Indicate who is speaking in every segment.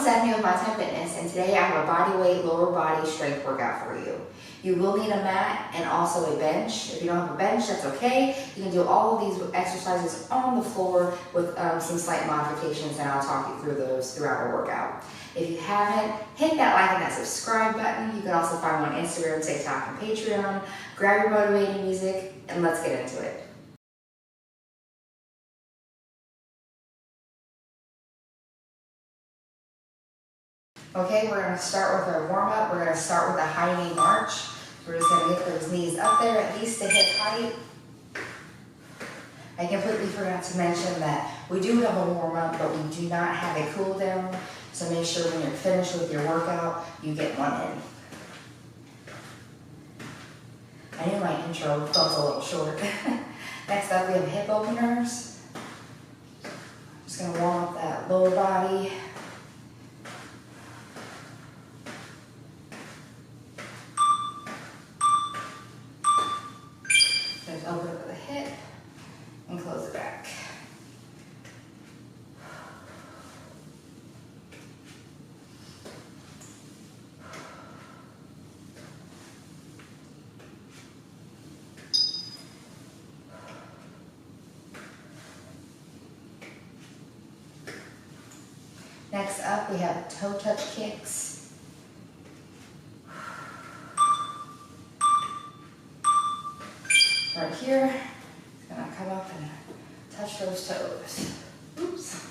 Speaker 1: Stephanie with My Time Fitness, and today I have a body weight, lower body strength workout for you. You will need a mat and also a bench. If you don't have a bench, that's okay. You can do all of these exercises on the floor with some slight modifications, and I'll talk you through those throughout our workout. If you haven't, hit that like and that subscribe button. You can also find me on Instagram, TikTok, and Patreon. Grab your motivating music, and let's get into it. Okay, we're going to start with our warm-up. We're going to start with a high knee march. We're just going to get those knees up there, at least to hip height. I completely forgot to mention that we do have a warm-up, but we do not have a cool down. So make sure when you're finished with your workout, you get one in. I knew my intro felt a little short. Next up, we have hip openers. Just going to warm up that lower body. Just open up with the hip and close it back. Next up, we have toe touch kicks. Right here, it's gonna come up and touch those toes. Oops.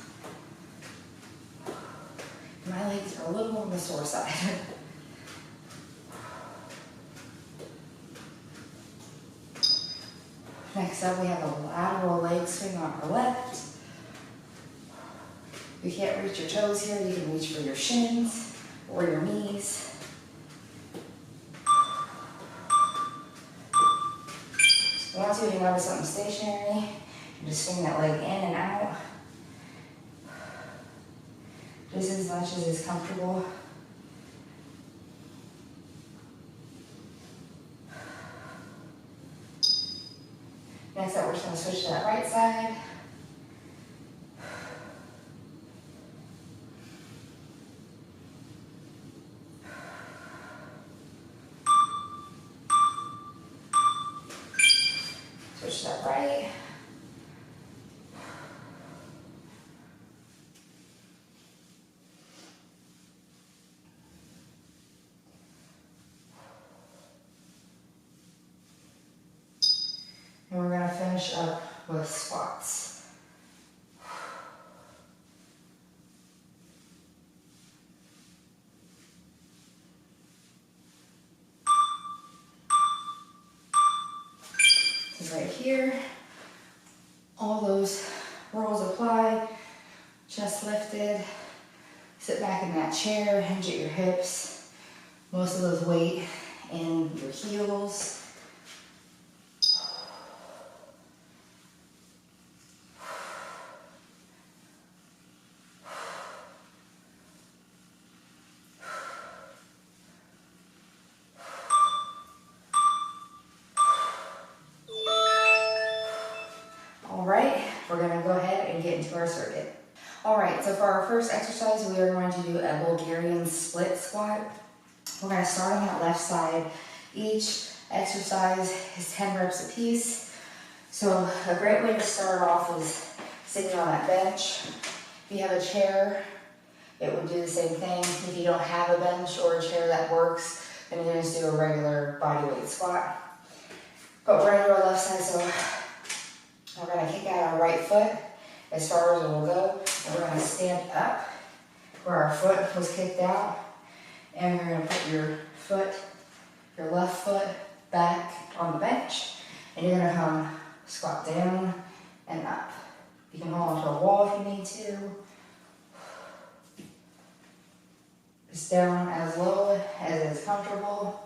Speaker 1: My legs are a little on the sore side. Next up, we have a lateral leg swing on our left. If you can't reach your toes here, you can reach for your shins or your knees. Once you hang on to something stationary, you just swing that leg in and out, just as much as is comfortable. Next up, we're just going to switch to that right side. Switch that right. And we're going to finish up with squats. Right here, all those rolls apply, chest lifted, sit back in that chair, hinge at your hips, most of those weight in your heels. Alright, we're going to go ahead and get into our circuit. Alright, so for our first exercise, we are going to do a Bulgarian split squat. We're going to start on that left side. Each exercise is 10 reps a piece. So a great way to start off is sitting on that bench. If you have a chair, it would do the same thing. If you don't have a bench or a chair that works, then you just do a regular body weight squat. But we're going to do our left side, so we're going to kick out our right foot as far as it will go, and we're going to stand up where our foot was kicked out, and you're going to put your left foot back on the bench, and you're going to squat down and up. You can hold onto a wall if you need to. Just down as low as is comfortable.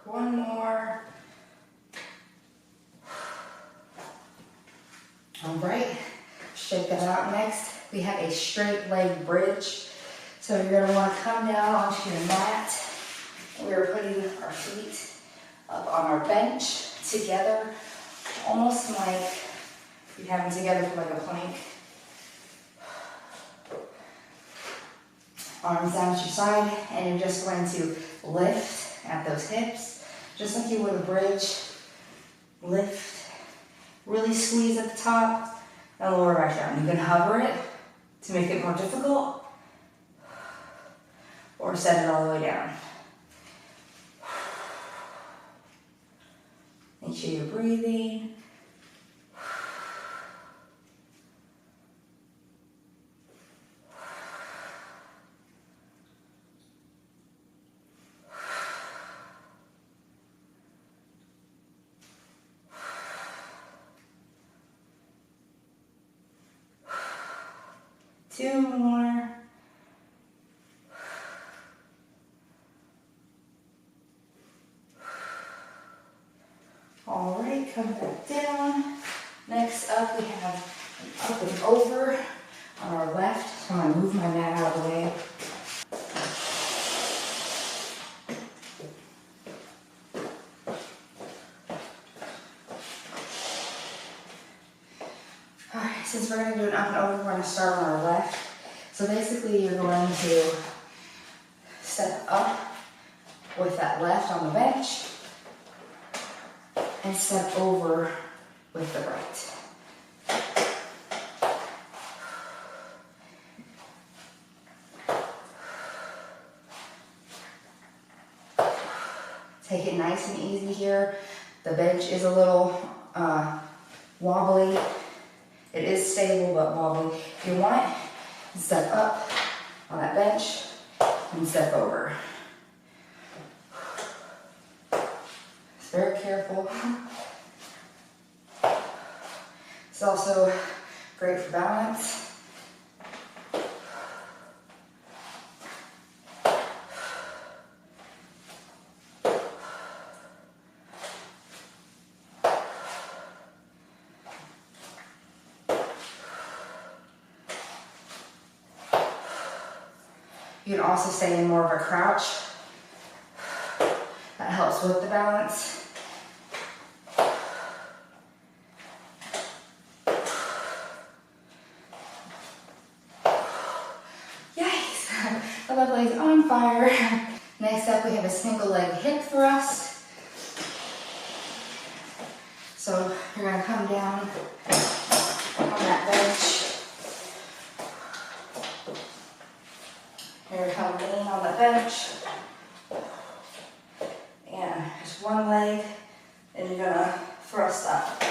Speaker 1: One more. All right, shake that out. Next, we have a straight leg bridge. So you're gonna wanna come down onto your mat. We are putting our feet up on our bench together, almost like you have them together for like a plank. Arms down to your side, and you're just going to lift at those hips, just like you would a bridge. Lift, really squeeze at the top, and lower back down. You can hover it to make it more difficult, or set it all the way down. Make sure you're breathing. Two more. All right, come back down. Next up, we have an up and over on our left. So I'm gonna move my mat out of the way. All right, since we're gonna do an up and over, we're gonna start on our left. So basically, you're going to step up with that left on the bench and step over with the right. Take it nice and easy here. The bench is a little wobbly. It is stable but wobbly. If you want, step up on that bench and step over. Just very careful. It's also great for balance. You can also stay in more of a crouch. That helps with the balance. Yikes! The left leg's on fire. Next up, we have a single leg hip thrust. So you're gonna come down on that bench. You're gonna come lean on the bench. And just one leg, and you're gonna thrust up.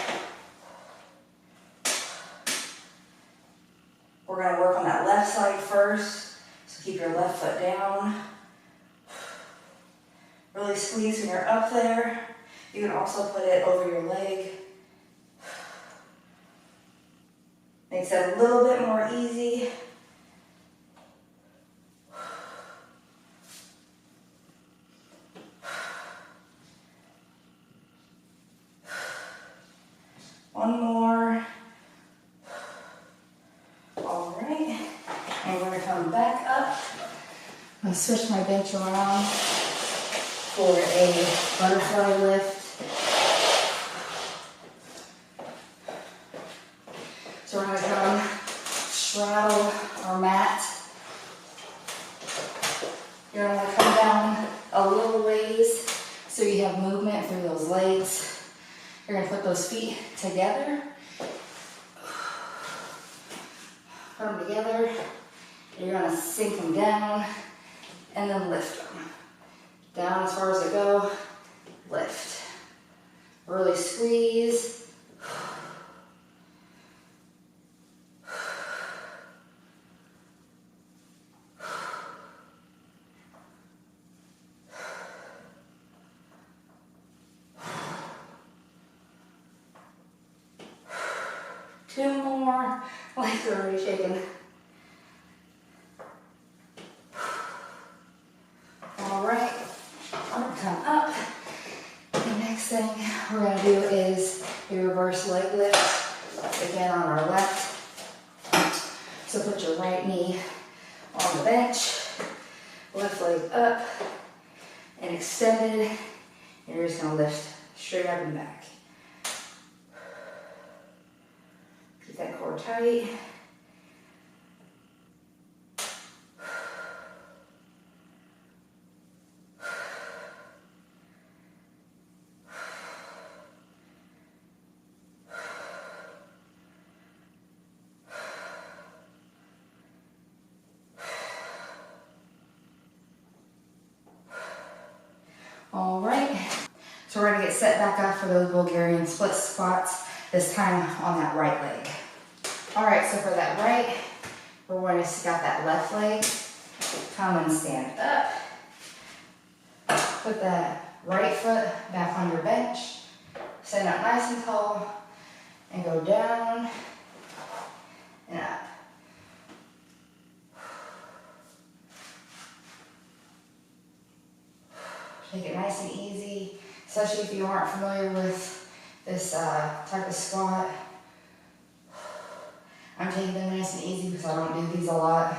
Speaker 1: We're gonna work on that left side first, so keep your left foot down. Really squeeze when you're up there. You can also put it over your leg. Makes it a little bit more easy. One more. All right. And we're going to come back up. I'm going to switch my bench around for a butterfly lift. So we're going to come straddle our mat. You're going to come down a little ways so you have movement through those legs. You're going to put those feet together. Put them together. You're going to sink them down and then lift them. Down as far as they go, lift. Really squeeze. Two more. Legs are already shaking. All right, I'm gonna come up. The next thing we're gonna do is a reverse leg lift. again on our left. So put your right knee on the bench, left leg up and extended, and you're just gonna lift straight up and back. Keep that core tight. All right, so we're gonna get set back up for those Bulgarian split squats, this time on that right leg. All right, so for that right, we're going to stick out that left leg, come and stand up. Put that right foot back on your bench, stand up nice and tall, and go down and up. Take it nice and easy, especially if you aren't familiar with this type of squat. I'm taking them nice and easy because I don't do these a lot.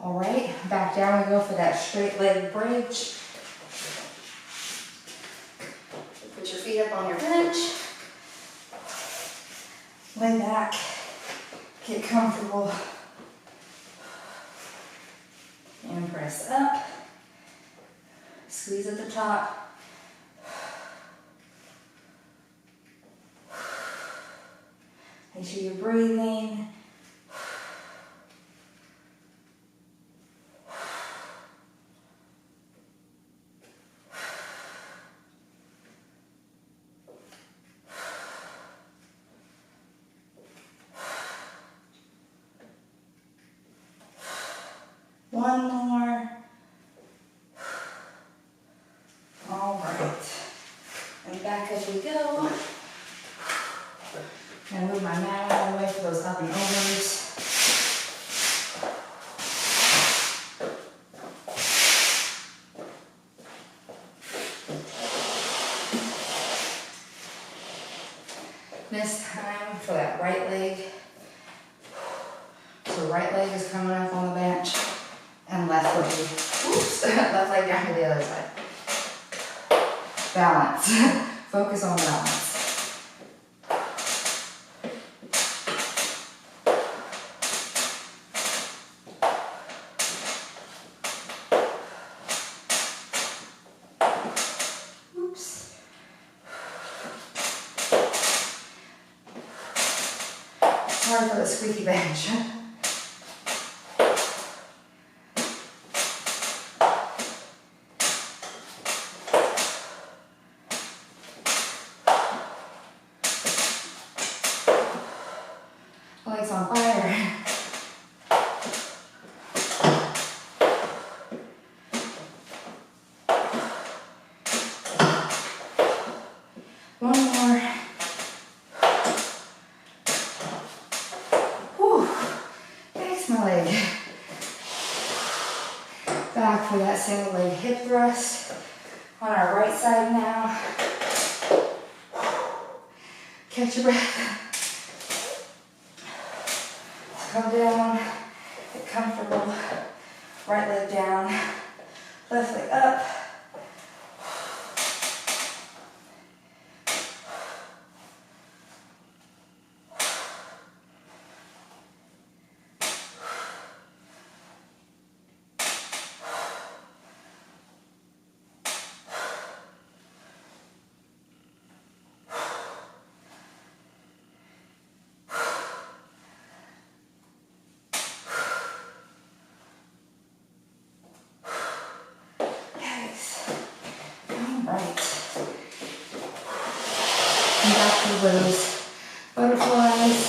Speaker 1: All right, back down we go for that straight leg bridge. Put your feet up on your bench, lay back, get comfortable, and press up, squeeze at the top. Make sure you're breathing. One more. All right. And back as we go. And move my mat out of the way for those up and overs. This time for that right leg. So right leg is coming up on the bench. And left leg, oops, left leg down to the other side. Balance, focus on balance. Oops. Sorry for the squeaky bench. Legs on fire. One more. Whew. Thanks, my leg. Back for that single leg hip thrust. On our right side now. Catch your breath. Come down, get comfortable, right leg down, left leg up. Come back to those butterflies.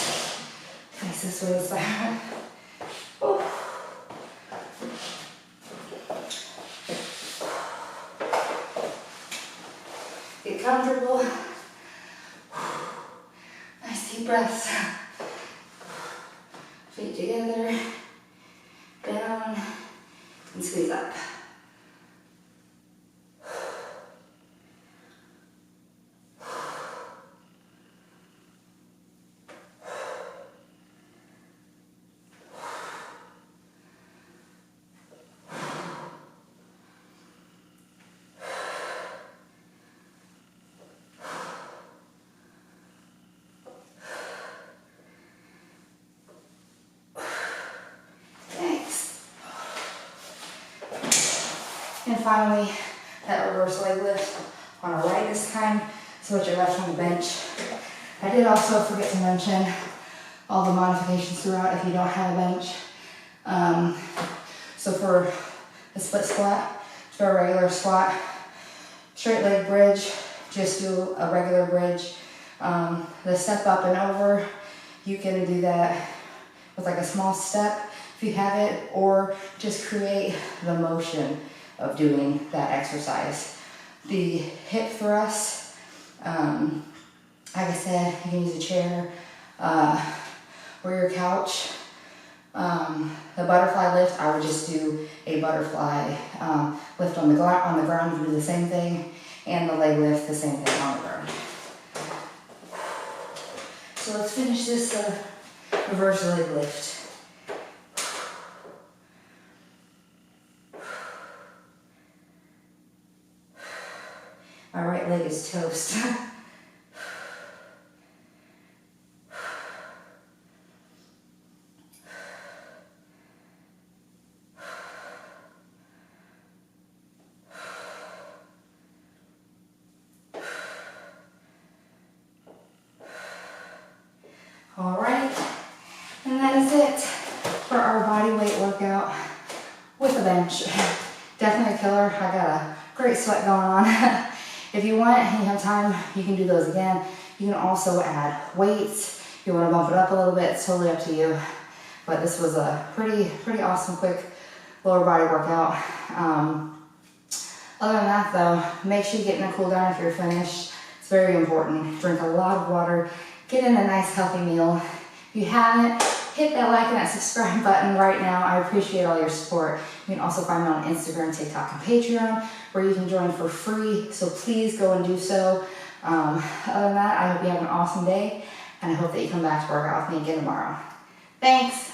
Speaker 1: Nice this way is that. Get comfortable. Nice deep breaths. Feet together, down, and squeeze up. And finally, that reverse leg lift on our right this time. Switch your left on the bench. I did also forget to mention all the modifications throughout if you don't have a bench. So for the split squat, for a regular squat, straight leg bridge, just do a regular bridge. The step up and over, you can do that with like a small step if you have it, or just create the motion of doing that exercise. The hip thrust, like I said, you can use a chair or your couch. The butterfly lift, I would just do a butterfly lift on the ground, you do the same thing, and the leg lift, the same thing on the ground. So let's finish this reverse leg lift. My right leg is toast. All right, and that is it for our body weight workout with a bench. Definitely a killer. I got a great sweat going on. If you want and you have time, you can do those again. You can also add weights. If you want to bump it up a little bit, it's totally up to you. But this was a pretty awesome, quick lower body workout. Other than that though, make sure you get in a cool down if you're finished. It's very important. Drink a lot of water. Get in a nice healthy meal. If you haven't, hit that like and that subscribe button right now. I appreciate all your support. You can also find me on Instagram, TikTok, and Patreon, where you can join for free. So please go and do so. Other than that, I hope you have an awesome day, and I hope that you come back to work out with me again tomorrow. Thanks.